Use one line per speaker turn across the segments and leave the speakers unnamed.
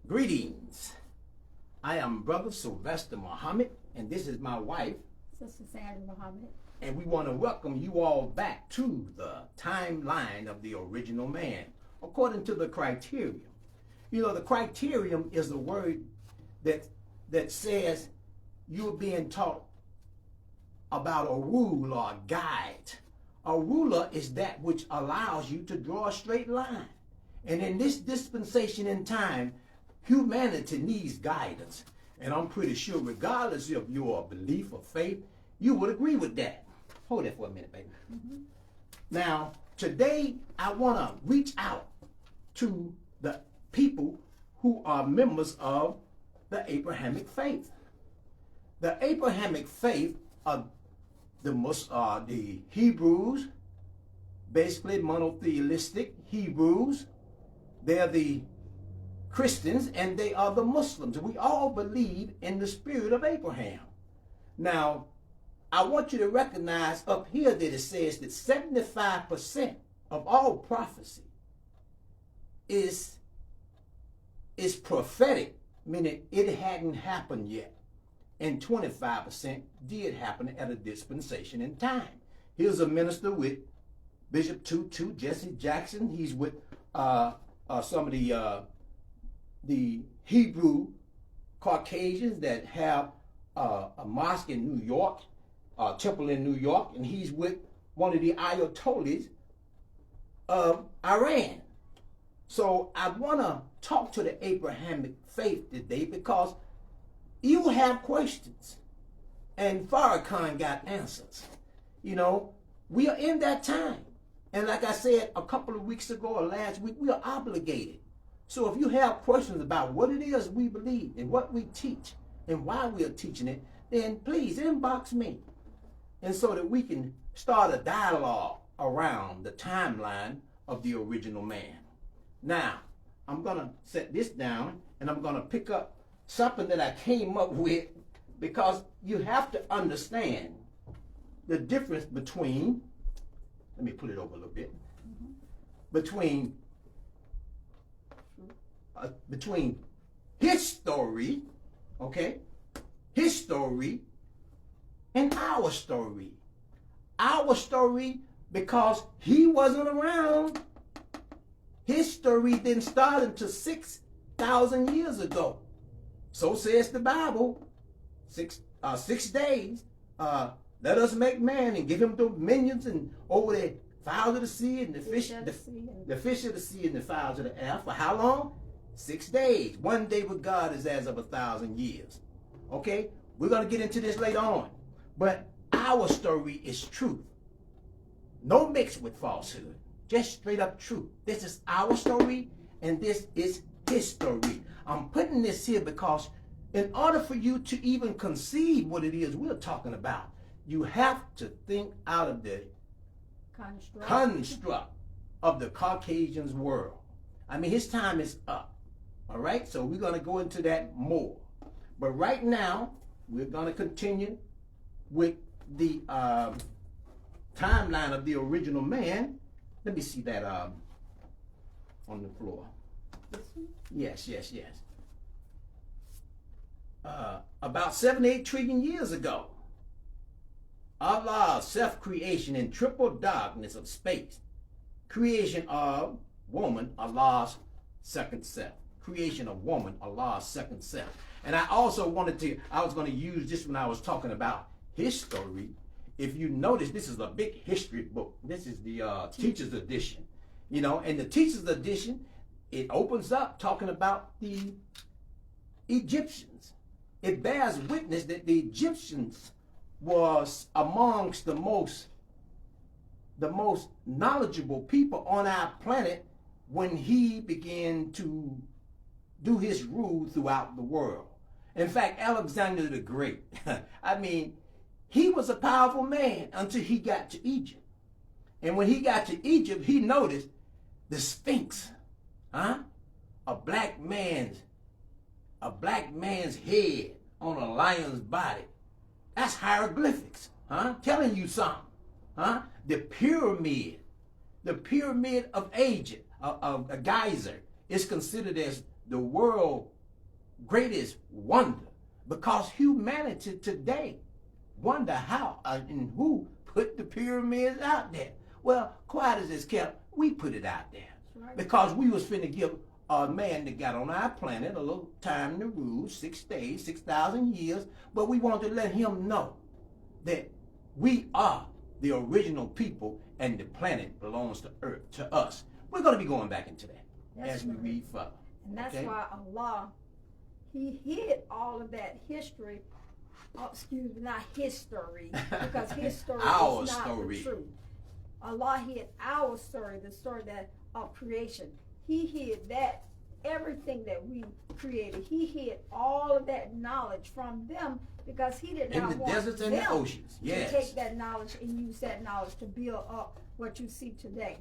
Greetings. I am Brother Sylvester Muhammad, and this is my wife,
Sister Sandra Muhammad.
and we want to welcome you all back to the timeline of the original man, according to the Criterion. You know, the Criterion is a word that says you're being taught about a rule or a guide. A ruler is that which allows you to draw a straight line. And in this dispensation in time, humanity needs guidance. And I'm pretty sure regardless of your belief or faith, you would agree with that. Hold that for a minute, baby. Now, today I want to reach out to the people who are members of the Abrahamic faith. The Abrahamic faith are the Hebrews, basically monotheistic Hebrews. They're the Christians, and they are the Muslims. We all believe in the spirit of Abraham. Now, I want you to recognize up here that it says that 75% of all prophecy is prophetic, meaning it hadn't happened yet. And 25% did happen at a dispensation in time. Here's a minister with Bishop Tutu, Jesse Jackson. He's with some of the Hebrew Caucasians that have a mosque in New York, a temple in New York, and he's with one of the Ayatollahs of Iran. So I want to talk to the Abrahamic faith today because you have questions, and Farrakhan got answers. You know, we are in that time. And like I said a couple of weeks ago or last week, we are obligated. So if you have questions about what it is we believe and what we teach and why we are teaching it, then please inbox me. And so that we can start a dialogue around the timeline of the original man. Now, I'm going to set this down and I'm going to pick up something that I came up with, because you have to understand the difference between, let me put it over a little bit, between his story, okay, his story and our story. Our story, because he wasn't around. His story didn't start until 6,000 years ago. So says the Bible. 6 days. Let us make man and give him dominions and over the fowls of the sea and the fish of the sea and the fowls of the air. For how long? 6 days. 1 day with God is as of 1,000 years. Okay? We're going to get into this later on. But our story is truth. No mix with falsehood. Just straight up truth. This is our story and this is his story. I'm putting this here because in order for you to even conceive what it is we're talking about, you have to think out of the construct of the Caucasian's world. I mean, his time is up. All right? So we're going to go into that more. But right now, we're going to continue with the timeline of the original man. Let me see that on the floor. Yes. About 7-8 trillion years ago, Allah's self-creation in triple darkness of space, creation of woman, Allah's second self. Creation of woman, Allah's second self. And I also I was going to use this when I was talking about his story. If you notice, this is a big history book. This is the teacher's edition. You know, and the teacher's edition, it opens up talking about the Egyptians. It bears witness that the Egyptians was amongst the most knowledgeable people on our planet when he began to do his rule throughout the world. In fact, Alexander the Great, I mean, he was a powerful man until he got to Egypt. And when he got to Egypt, he noticed the Sphinx, a black man's head on a lion's body. That's hieroglyphics, telling you something. The pyramid of Egypt, of Giza, is considered as the world greatest wonder, because humanity today wonder how and who put the pyramids out there. Well, quiet as it's kept, we put it out there.
Right.
Because we was finna give a man that got on our planet a little time to rule, 6 days, 6,000 years, but we want to let him know that we are the original people and the planet belongs to Earth, to us. We're going to be going back into that as we read further.
And that's why Allah, he hid all of that history. Oh, excuse me, not history, because history
Our
is not
story.
the truth. Allah hid our story, the story that of creation. He hid that, everything that we created. He hid all of that knowledge from them because he did not
In the
want
deserts and the
them
oceans, yes.
to take that knowledge and use that knowledge to build up what you see today.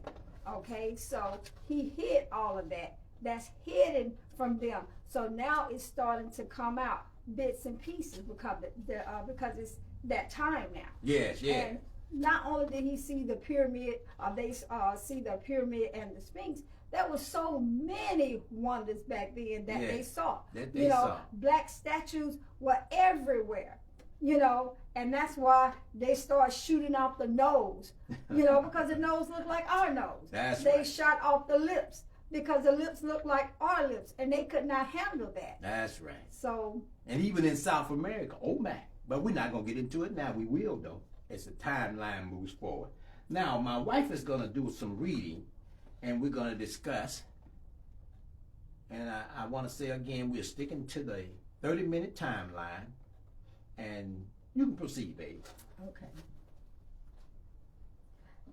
Okay, so he hid all of that. That's hidden from them. So now it's starting to come out bits and pieces because it's that time now.
Yes, yes.
And not only did he see the pyramid, they see the pyramid and the Sphinx. There were so many wonders back then that they saw.
That they saw.
Black statues were everywhere. And that's why they start shooting off the nose. Because the nose looked like our nose. They shot off the lips because the lips looked like our lips, and they could not handle that.
That's right.
So.
And even in South America, oh my! But we're not gonna get into it now. We will though, as the timeline moves forward. Now, my wife is gonna do some reading, and we're gonna discuss. And I want to say again, we're sticking to the 30-minute timeline, and you can proceed, babe.
Okay.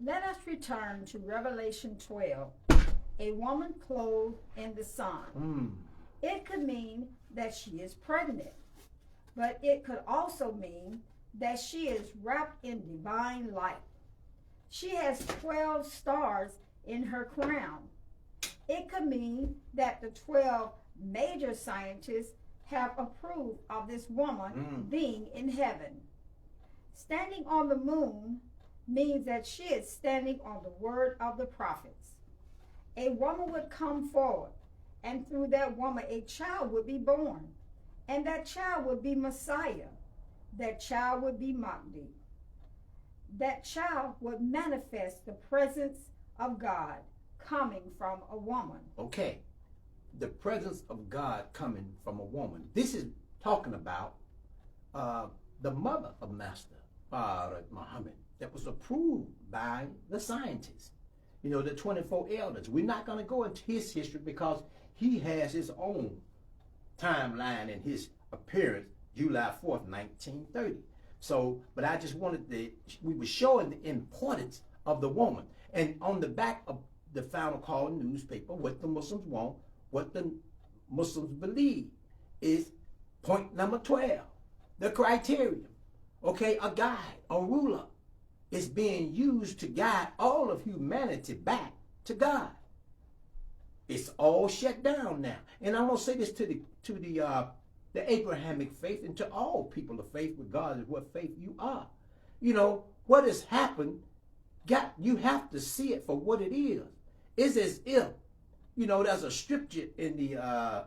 Let us return to Revelation 12. A woman clothed in the sun. It could mean that she is pregnant, but it could also mean that she is wrapped in divine light. She has 12 stars in her crown. It could mean that the 12 major scientists have approved of this woman being in heaven. Standing on the moon means that she is standing on the word of the prophets. A woman would come forward, and through that woman a child would be born, and that child would be Messiah. That child would be Mahdi. That child would manifest the presence of God coming from a woman.
Okay, the presence of God coming from a woman. This is talking about the mother of Master Muhammad that was approved by the scientists. The 24 elders. We're not going to go into his history because he has his own timeline and his appearance, July 4th, 1930. So, but I just wanted we were showing the importance of the woman. And on the back of the Final Call newspaper, what the Muslims want, what the Muslims believe is point number 12, the criterion. Okay, a guide, a ruler is being used to guide all of humanity back to God. It's all shut down now. And I'm gonna say this to the Abrahamic faith and to all people of faith, regardless of what faith you are. What has happened, you have to see it for what it is. It's as if, there's a scripture in the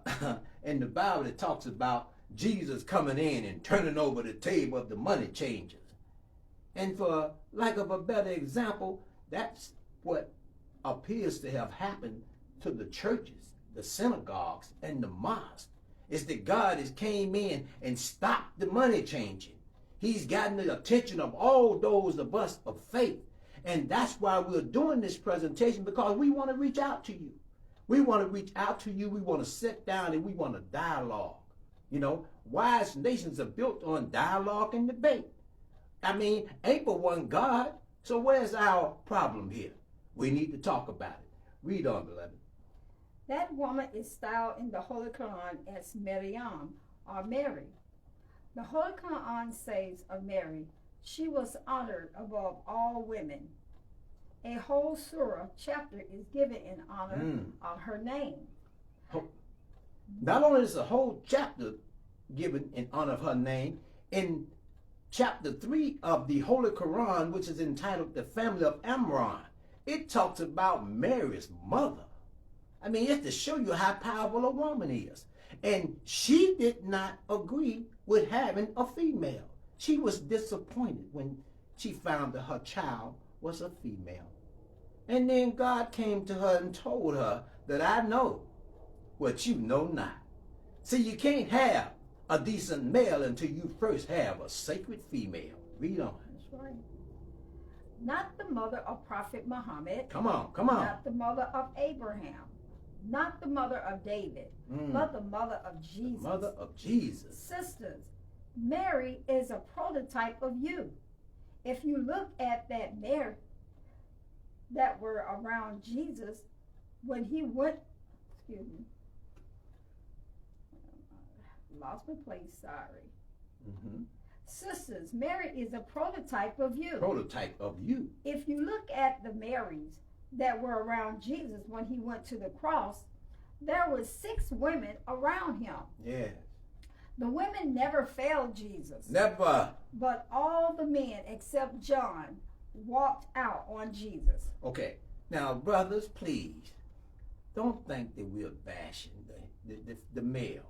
in the Bible that talks about Jesus coming in and turning over the table of the money changers. And for lack of a better example, that's what appears to have happened to the churches, the synagogues, and the mosques. It's that God has came in and stopped the money changing. He's gotten the attention of all those of us of faith. And that's why we're doing this presentation, because we want to reach out to you. We want to reach out to you. We want to sit down and we want to dialogue. Wise nations are built on dialogue and debate. I mean, ain't but one God. So where's our problem here? We need to talk about it. Read on, beloved.
That woman is styled in the Holy Quran as Maryam, or Mary. The Holy Quran says of Mary, she was honored above all women. A whole surah chapter is given in honor of her name.
Not only is a whole chapter given in honor of her name, in chapter 3 of the Holy Quran, which is entitled The Family of Amran, it talks about Mary's mother. I mean, it's to show you how powerful a woman is. And she did not agree with having a female. She was disappointed when she found that her child was a female. And then God came to her and told her that I know what you know not. See, you can't have a decent male until you first have a sacred female. Read on.
That's right. Not the mother of Prophet Muhammad.
Come on, come on.
Not the mother of Abraham. Not the mother of David, but the mother of Jesus.
The mother of Jesus.
Sisters, Mary is a prototype of you. If you look at that Mary that were around Jesus when he went, excuse me, lost my place, sorry. Sisters, Mary is a prototype of you.
Prototype of you.
If you look at the Marys that were around Jesus when he went to the cross, there were 6 women around him.
Yes.
The women never failed Jesus.
Never.
But all the men except John walked out on Jesus.
Okay. Now, brothers, please, don't think that we're bashing the male.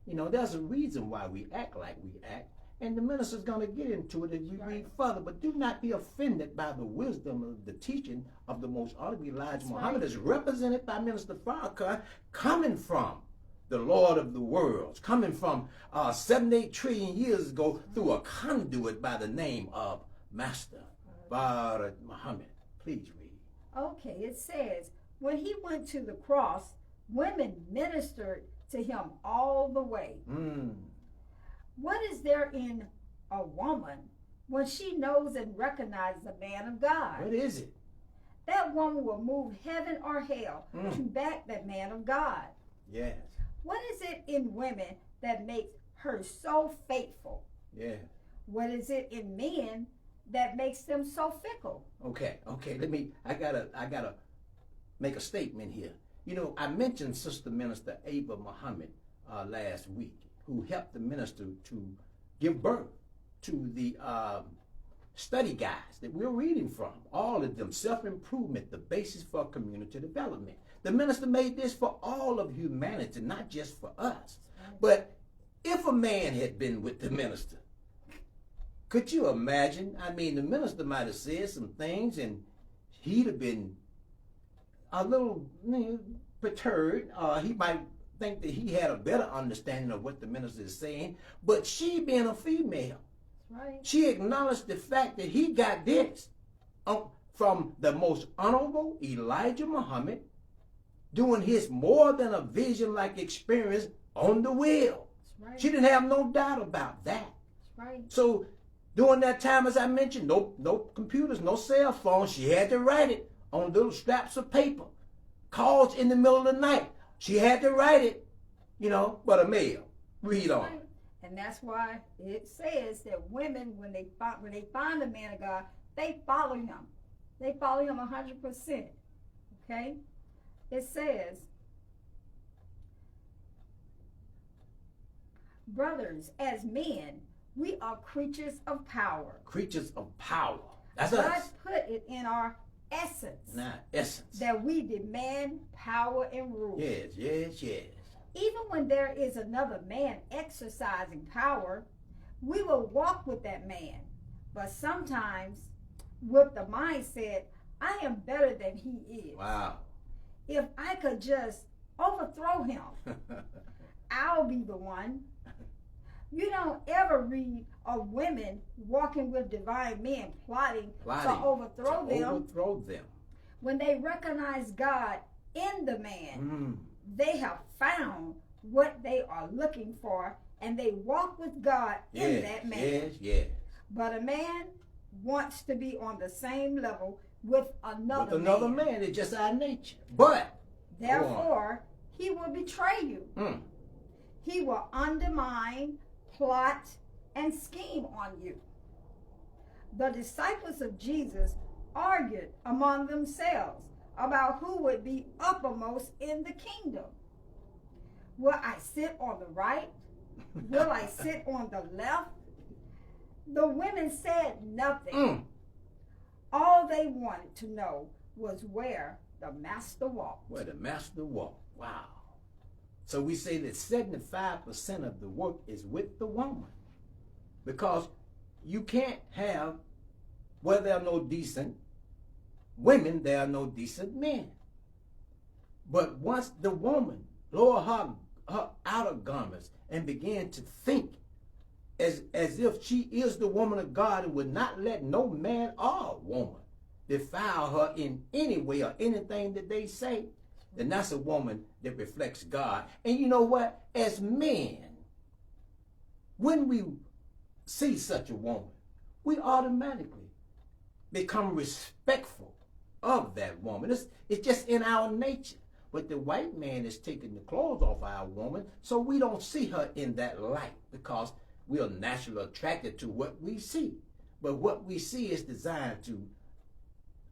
You know, there's a reason why we act like we act. And the minister's going to get into it as we read further. But do not be offended by the wisdom of the teaching of the most honorable Elijah Muhammad, as represented by Minister Farrakhan, coming from the Lord of the worlds, coming from 7-8 trillion years ago through a conduit by the name of Master Farad Muhammad. Please read.
Okay, it says, when he went to the cross, women ministered to him all the way. What is there in a woman when she knows and recognizes the man of God?
What is it?
That woman will move heaven or hell to back that man of God.
Yes.
What is it in women that makes her so faithful?
Yes.
What is it in men that makes them so fickle?
Okay. I gotta make a statement here. You know, I mentioned Sister Minister Ava Muhammad last week, who helped the minister to give birth to the study guides that we're reading from. All of them, self-improvement, the basis for community development. The minister made this for all of humanity, not just for us. But if a man had been with the minister, could you imagine? I mean, the minister might have said some things and he'd have been a little perturbed. He might think that he had a better understanding of what the minister is saying. But she, being a female, she acknowledged the fact that he got this from the most honorable Elijah Muhammad, doing his more than a vision-like experience on the wheel. She didn't have no doubt about that. So during that time, as I mentioned, no computers, no cell phones. She had to write it on little scraps of paper. Calls in the middle of the night. She had to write it, you know, but a male. Read on.
And that's why it says that women, when they find the man of God, they follow him. They follow him 100%. Okay? It says, brothers, as men, we are creatures of power.
Creatures of power. That's
God
us.
put it in our essence.
Not essence.
That we demand power and rule.
Yes.
Even when there is another man exercising power, we will walk with that man. But sometimes with the mindset, I am better than he is.
Wow.
If I could just overthrow him, I'll be the one. You don't ever read of women walking with divine men plotting to overthrow them. When they recognize God in the man, they have found what they are looking for, and they walk with God in that man.
Yes.
But a man wants to be on the same level with another
man. It's just our nature. But
therefore, he will betray you. He will undermine, plot, and scheme on you. The disciples of Jesus argued among themselves about who would be uppermost in the kingdom. Will I sit on the right? Will I sit on the left? The women said nothing. All they wanted to know was where the master walked.
Where the master walked. Wow. So we say that 75% of the work is with the woman. Because you can't have, where there are no decent women, there are no decent men. But once the woman lower her outer garments and began to think as if she is the woman of God and would not let no man or woman defile her in any way or anything that they say, then that's a woman that reflects God. And you know what? As men, when we see such a woman, we automatically become respectful of that woman. It's just in our nature. But the white man is taking the clothes off our woman, so we don't see her in that light because we are naturally attracted to what we see. But what we see is designed to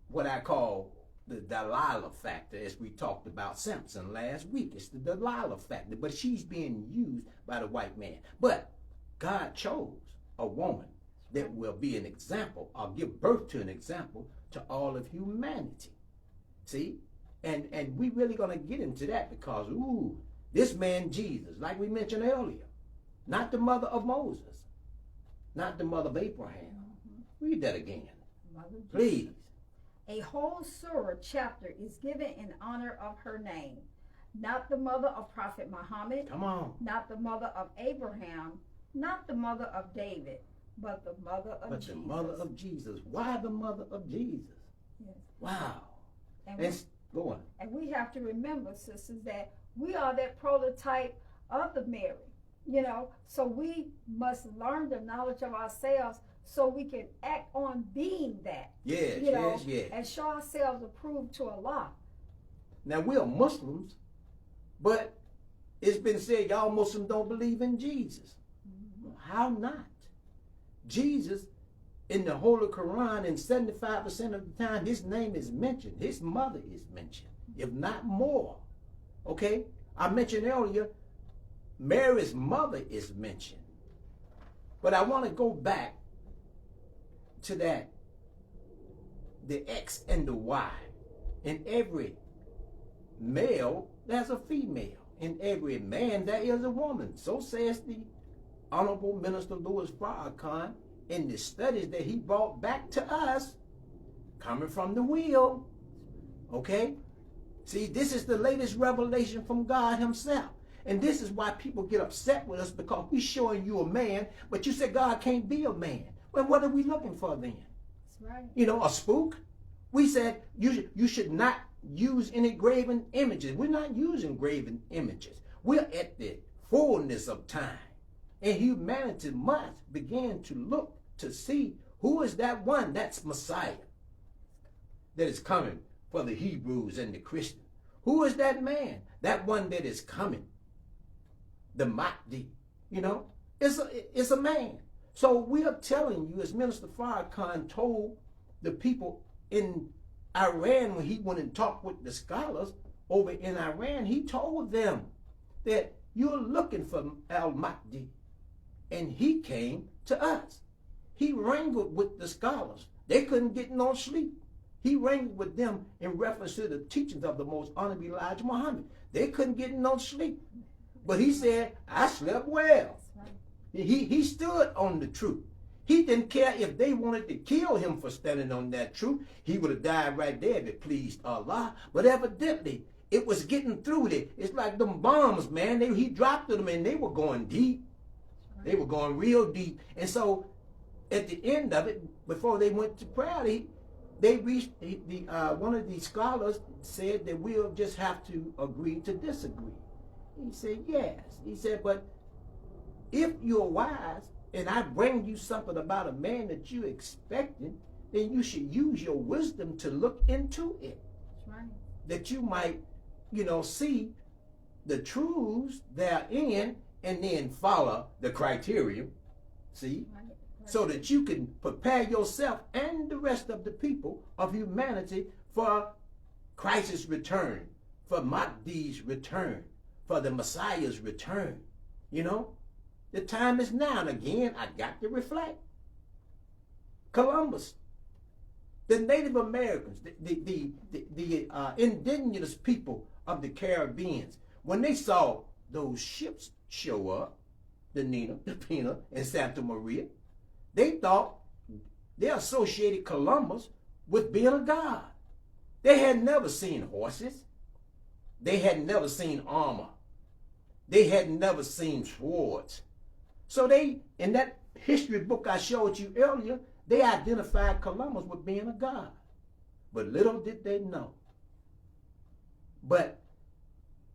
what I call the Delilah factor, as we talked about Samson last week. It's the Delilah factor, but she's being used by the white man. But God chose a woman that will be an example or give birth to an example to all of humanity. See? And we really going to get into that because, this man Jesus, like we mentioned earlier, not the mother of Moses, not the mother of Abraham. Read that again, please.
A whole surah chapter is given in honor of her name. Not the mother of Prophet Muhammad.
Come on.
Not the mother of Abraham. Not the mother of David. But the mother of Jesus.
But the mother of Jesus. Why the mother of Jesus?
Yes.
Wow. Go on.
And we have to remember, sisters, that we are that prototype of the Mary. You know, so we must learn the knowledge of ourselves so we can act on being that.
Yes, yes.
And show ourselves approved to Allah.
Now, we are Muslims, but it's been said y'all Muslims don't believe in Jesus. How not? Jesus, in the Holy Quran, in 75% of the time, his name is mentioned. His mother is mentioned, if not more. Okay? I mentioned earlier, Mary's mother is mentioned. But I want to go back to that, the X and the Y. In every male, there's a female. In every man, there is a woman. So says the Honorable Minister Louis Farrakhan in the studies that he brought back to us, coming from the wheel. Okay? See, this is the latest revelation from God himself. And this is why people get upset with us, because we're showing you a man, but you say God can't be a man. Well, what are we looking for then?
That's right.
You know, a spook? We said you should not use any graven images. We're not using graven images. We're at the fullness of time. And humanity must begin to look to see who is that one, that's Messiah, that is coming for the Hebrews and the Christians. Who is that man? That one that is coming. The Mahdi, you know, it's a man. So we are telling you, as Minister Farrakhan told the people in Iran when he went and talked with the scholars over in Iran, he told them that you're looking for al-Mahdi. And he came to us. He wrangled with the scholars. They couldn't get no sleep. He wrangled with them in reference to the teachings of the most honorable Elijah Muhammad. They couldn't get no sleep. But he said, I slept well. He stood on the truth. He didn't care if they wanted to kill him for standing on that truth. He would have died right there if it pleased Allah. But evidently, it was getting through there. It's like them bombs, man. He dropped them and they were going deep. They were going real deep. And so at the end of it, before they went to prayer, they reached, one of these scholars said that we'll just have to agree to disagree. He said, yes. He said, but if you're wise and I bring you something about a man that you're expecting, then you should use your wisdom to look into it.
That's right.
That you might, see the truths therein and then follow the criterion, see? Right. So that you can prepare yourself and the rest of the people of humanity for Christ's return, for Mahdi's return, for the Messiah's return. The time is now. And again, I got to reflect. Columbus, the Native Americans, the indigenous people of the Caribbeans, when they saw those ships show up, the Nina, the Pina, and Santa Maria, they thought they associated Columbus with being a god. They had never seen horses. They had never seen armor. They had never seen swords. So they, in that history book I showed you earlier, they identified Columbus with being a god. But little did they know. But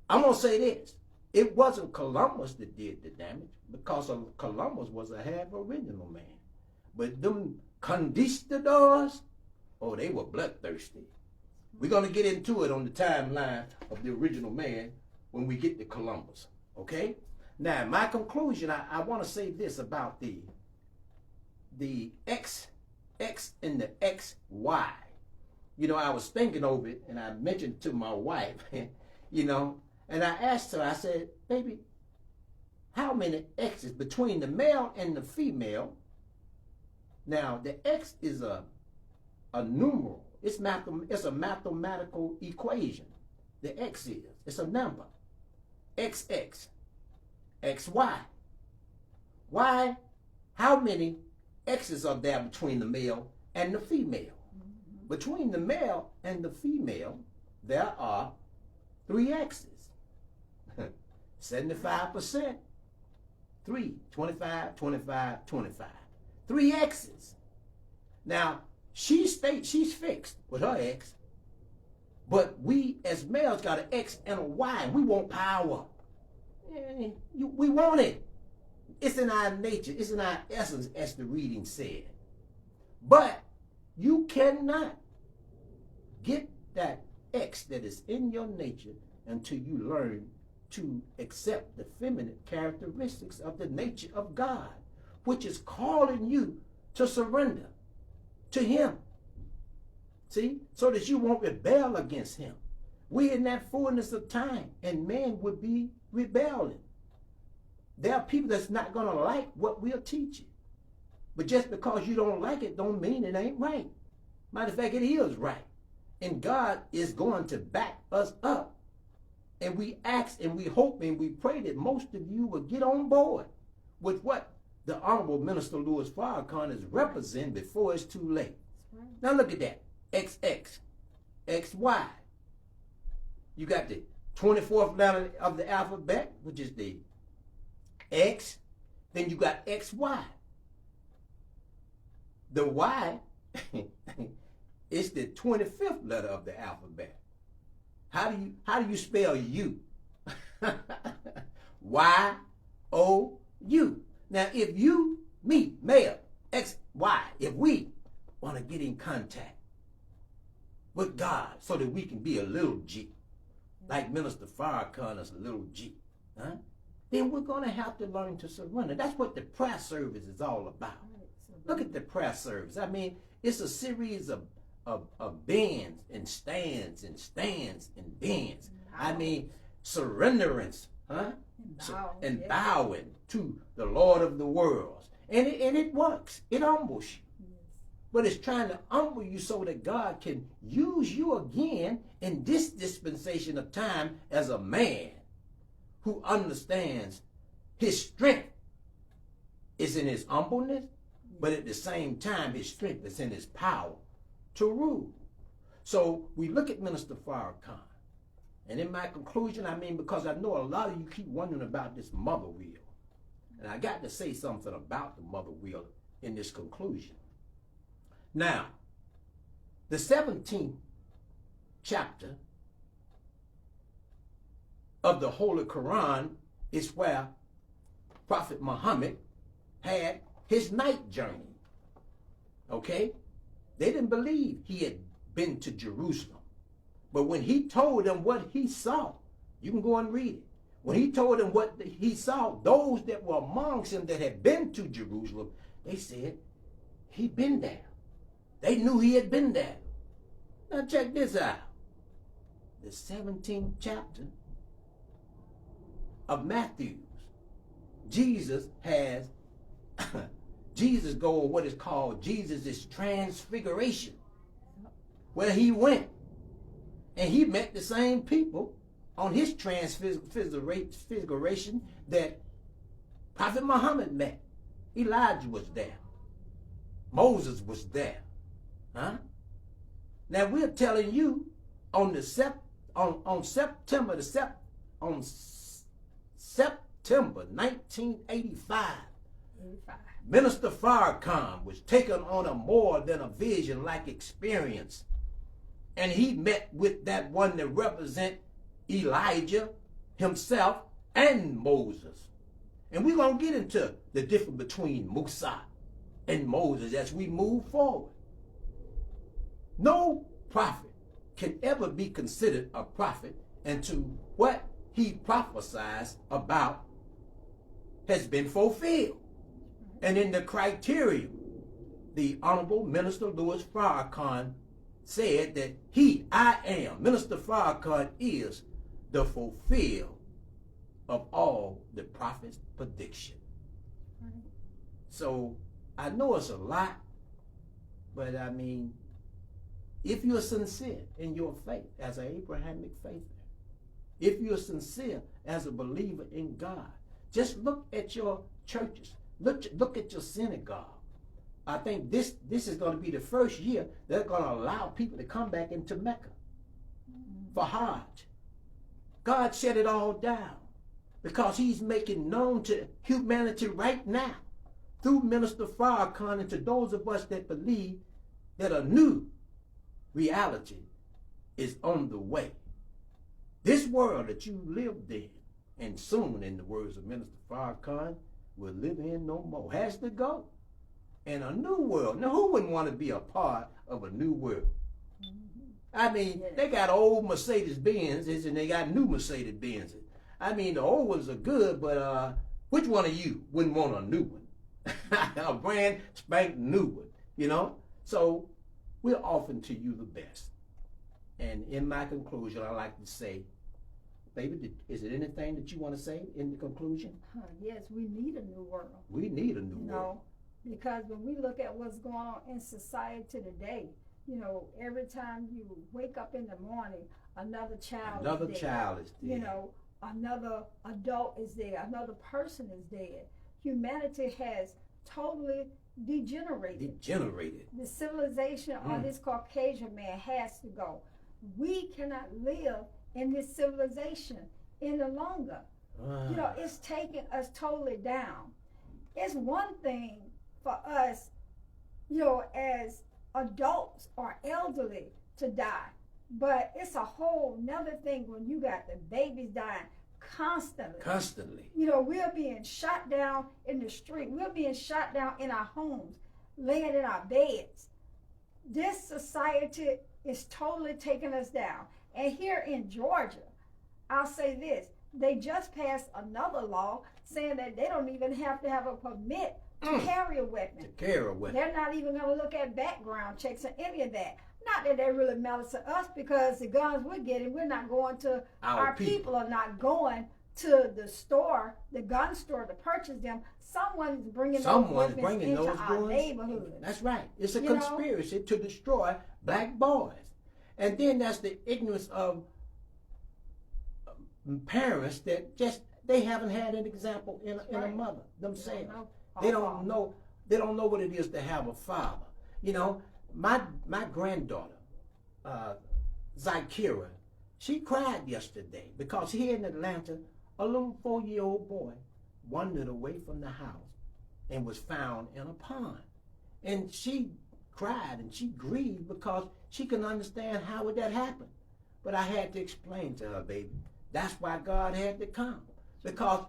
I'm going to say this. It wasn't Columbus that did the damage, because Columbus was a half original man. But them conquistadors, oh, they were bloodthirsty. We're going to get into it on the timeline of the original man when we get to Columbus, okay? Now, my conclusion, I want to say this about the X and the XY. You know, I was thinking over it, and I mentioned to my wife, you know, and I asked her, I said, baby, how many X's between the male and the female? Now, the X is a numeral. It's a mathematical equation. The X is. It's a number. XX. XY. Why? How many X's are there between the male and the female? Between the male and the female, there are 3 X's. 75%. 3, 25, 25, 25. 3 X's. Now, she states she's fixed with her X, but we as males got an X and a Y. We want power. We want it. It's in our nature. It's in our essence, as the reading said. But you cannot get that X that is in your nature until you learn to accept the feminine characteristics of the nature of God, which is calling you to surrender to Him. See? So that you won't rebel against Him. We're in that fullness of time, and man would be rebelling. There are people that's not going to like what we're teaching. But just because you don't like it don't mean it ain't right. Matter of fact, it is right. And God is going to back us up. And we ask and we hope and we pray that most of you will get on board with what the Honorable Minister Louis Farrakhan is representing before it's too late. Right. Now look at that. XX, XY. You got the 24th letter of the alphabet, which is the X. Then you got XY. The Y is the 25th letter of the alphabet. How do you spell U? Y-O-U. Now, if you, me, male, X, Y, if we want to get in contact with God so that we can be a little G, like Minister Farrakhan is a little G, huh? Then we're going to have to learn to surrender. That's what the prayer service is all about. Look at the prayer service. I mean, it's a series of bends and stands and stands and bends. I mean, surrenderance, huh? And bowing to the Lord of the worlds. And it works. It humbles you. But it's trying to humble you so that God can use you again in this dispensation of time as a man who understands his strength is in his humbleness, but at the same time his strength is in his power to rule. So we look at Minister Farrakhan. And in my conclusion, I mean, because I know a lot of you keep wondering about this mother wheel. And I got to say something about the mother wheel in this conclusion. Now, the 17th chapter of the Holy Quran is where Prophet Muhammad had his night journey. Okay? They didn't believe he had been to Jerusalem. But when he told them what he saw, you can go and read it. When he told them what he saw, those that were amongst him that had been to Jerusalem, they said, he'd been there. They knew he had been there. Now check this out. The 17th chapter of Matthew. Jesus go on what is called Jesus' transfiguration, where he went and he met the same people on his transfiguration that Prophet Muhammad met. Elijah was there. Moses was there. Huh? Now we're telling you on September 1985, Minister Farrakhan was taken on a more than a vision-like experience. And he met with that one that represent Elijah himself and Moses. And we're going to get into the difference between Musa and Moses as we move forward. No prophet can ever be considered a prophet until what he prophesies about has been fulfilled. And in the Criterion, the Honorable Minister Louis Farrakhan said that Minister Farrakhan is the fulfill of all the prophet's prediction. Right. So I know it's a lot, but I mean, if you're sincere in your faith as an Abrahamic faith, if you're sincere as a believer in God, just look at your churches, look at your synagogue. I think this is going to be the first year they're going to allow people to come back into Mecca for Hajj. God shut it all down because he's making known to humanity right now through Minister Farrakhan and to those of us that believe that a new reality is on the way. This world that you lived in, and soon, in the words of Minister Farrakhan, will live in no more, has to go. And a new world. Now, who wouldn't want to be a part of a new world? I mean, they got old Mercedes-Benzes and they got new Mercedes-Benzes. I mean, the old ones are good, but which one of you wouldn't want a new one? A brand spanking new one, you know? So we're offering to you the best. And in my conclusion, I like to say, baby, is there anything that you want to say in the conclusion?
Yes, we need a new world.
We need a new world.
Because when we look at what's going on in society today, you know, every time you wake up in the morning, another child is dead. You know, another adult is there, another person is dead. Humanity has totally degenerated. The civilization of this Caucasian man has to go. We cannot live in this civilization any longer. You know, it's taking us totally down. It's one thing for us, you know, as adults or elderly to die, but it's a whole nother thing when you got the babies dying constantly. You know, we're being shot down in the street. We're being shot down in our homes, laying in our beds. This society is totally taking us down. And here in Georgia, I'll say this, they just passed another law saying that they don't even have to have a permit to carry a weapon. They're not even going to look at background checks or any of that. Not that that really matters to us, because the guns we're getting, we're not going to, our people are not going to the store, the gun store, to purchase them. Someone's bringing those weapons into our neighborhood.
That's right. It's a conspiracy to destroy black boys. And then that's the ignorance of parents that just, they haven't had an example in a mother themselves. They don't know what it is to have a father. You know, my granddaughter, Zykira, she cried yesterday because here in Atlanta, a little 4-year-old boy wandered away from the house and was found in a pond. And she cried and she grieved because she couldn't understand how would that happen. But I had to explain to her, baby, that's why God had to come. Because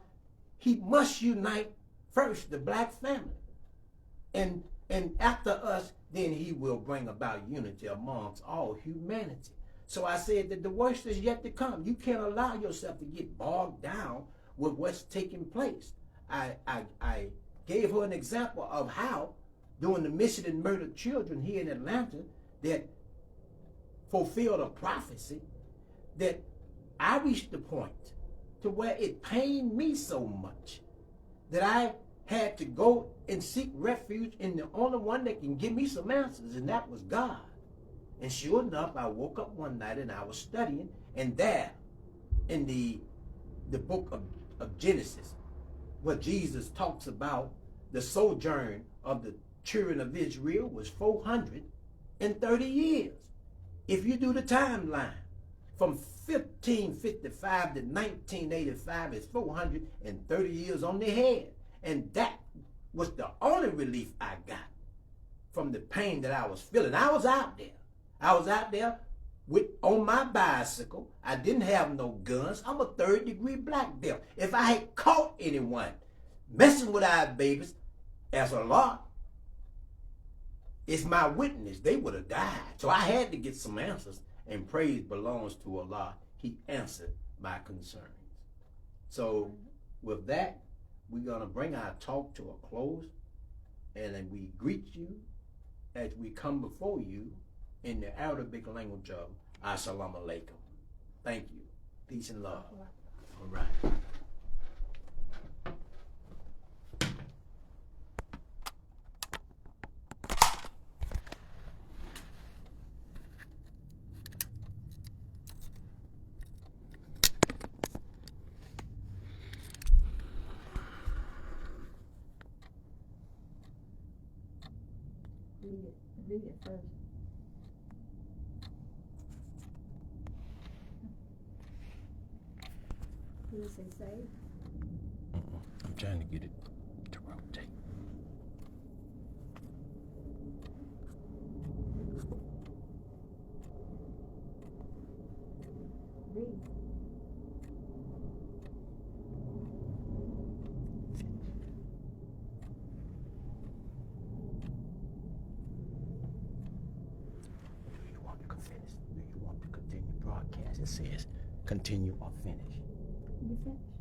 he must unite first the black family. And after us, then he will bring about unity amongst all humanity. So I said that the worst is yet to come. You can't allow yourself to get bogged down with what's taking place. I gave her an example of how, during the missing and murdered children here in Atlanta, that fulfilled a prophecy, that I reached the point to where it pained me so much that I had to go and seek refuge in the only one that can give me some answers, and that was God. And sure enough, I woke up one night and I was studying, and there, in the book of Genesis, where Jesus talks about the sojourn of the children of Israel was 430 years. If you do the timeline from 1555 to 1985, it's 430 years on the head. And that was the only relief I got from the pain that I was feeling. I was out there. I was out there on my bicycle. I didn't have no guns. I'm a 3rd-degree black belt. If I had caught anyone messing with our babies, as a lot, it's my witness. They would have died. So I had to get some answers, and praise belongs to Allah. He answered my concerns. So with that, we're going to bring our talk to a close, and then we greet you as we come before you in the Arabic language of Assalamu alaikum. Thank you. Peace and love. All right.
Read it first. What does it say?
I'm trying to get it to rotate.
Read.
Finish. Do you want to continue broadcast? It says continue or finish.
You finish.